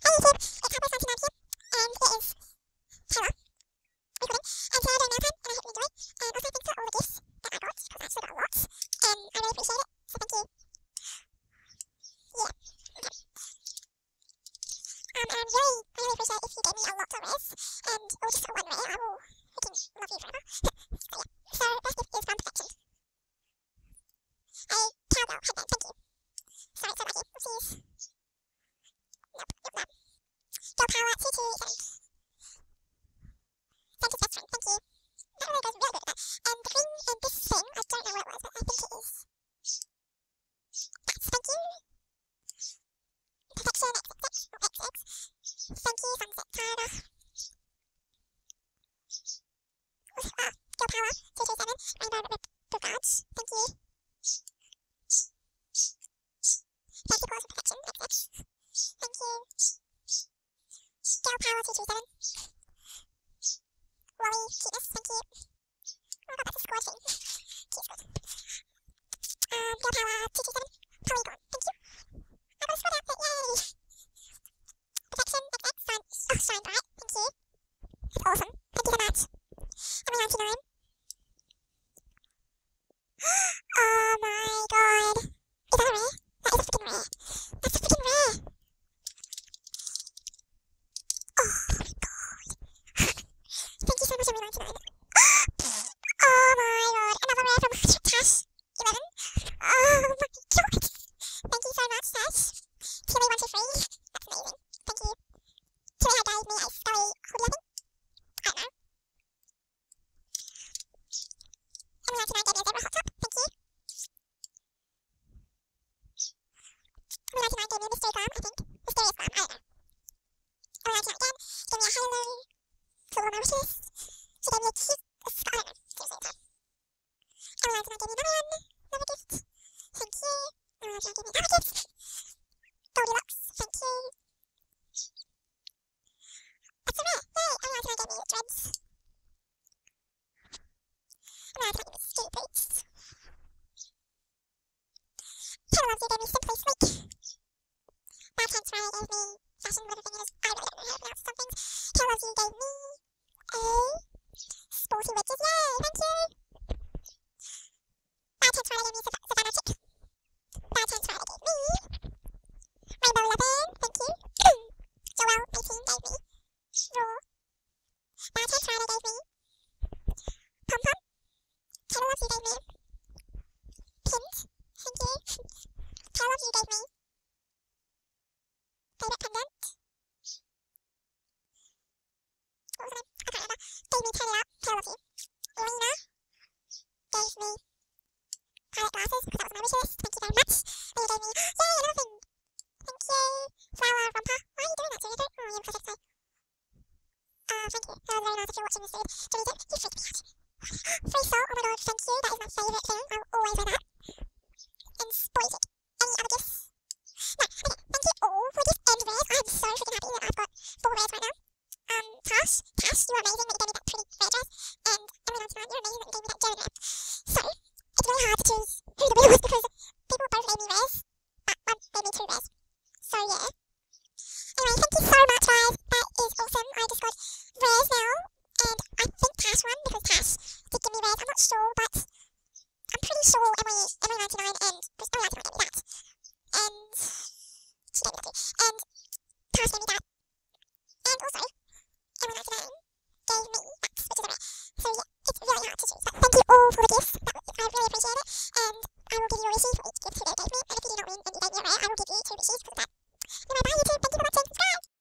Hey YouTube, it's Cowboys99 here, and it is Taylor recording, and today I'm doing marathon, and I hope you enjoy, and also thanks for all the gifts that I got, because I actually got a lot, and I really appreciate it, so thank you. Yeah, okay. And I really appreciate if you gave me a lot of rares, and, or just one rare, I will freaking love you forever. So yeah, so first gift is from Perfection. A cowgirl headband, thank you. Sorry, it's so laggy, oopsies. Nope, no. Girl Power 227. Santa's best friend, thank you. That really goes really good with that. And the thing in this thing, I don't know what it was, but I think it is. That's thank you. Perfection XX or XX. Thank you, Sunset Tiger. Girl Power 227. Rainbow Regards, thank you. Fancy Paws of Perfection XX. Thank you. Girl Power 227. Wally Cuteness, thank you. Oh my god, that's a squad thing. Cute squad. Girl Power 227. Polygon, thank you. I got a squad outfit, yay! Perfection XX, Shine Bright, thank you. That's awesome, thank you so much. Emily99. Oh my god. Is that a rare? That is a freaking rare. That's a freaking rare. Oh my god. Thank you so much, Emily99. Oh my god. Another rare from Tash11. Oh my god. Thank you so much, Tash. Tilly123. That's amazing. Thank you. Tilly had gave me a Scully hoodie, I think. I don't know. Emily99 gave me a zebra hot top. Thank you. Emily99 gave me a mystery glam, I think. Mysterious glam, I don't know. Emily99 again gave me a halo for all my wishes. She gave me a cute, I don't know. Seriously, it's hard. Emily99 gave me another gift. Thank you. Emily99 gave me another gift. Goldilocks, thank you. That's so rare. Yay! Emily99 gave me dreads. Emily99 gave me ski boots. Taylor Loves You gave me Simply Sleek. Bad Riley gave me fashion, whatever thing it is. I really don't know how to pronounce some things. Taylor Loves You gave me a sporty wedges. Yay! Thank you! Bad Riley gave me Savannah Chick. Bad Riley gave me Rainbow 11. Thank you. Joelle 18 gave me Raw. Bad Riley gave me Pom Pom. Taylor Loves You gave me Pins. Thank you. Taylor Loves You gave me Favorite Pendant. What was her name? I can't remember. Gave me Turn It Up. Taylor Loves You. Lena gave me Pilot Glasses, because that was on my wish list. Thank you very much. And you gave me, yay, another thing. Thank you. Flower Romper. Why are you doing that, Julia? Oh, you're perfect, so. Thank you. That was very nice if you're watching this dude. Julia, you freaked me out. Free Soul, oh my god, thank you. That is my favourite thing. I will always wear that. And Spoitic. Any other gifts? No. Okay, thank you all for this end rares. I am so freaking happy that I've got 4 rares right now. Tash, you are amazing that you gave me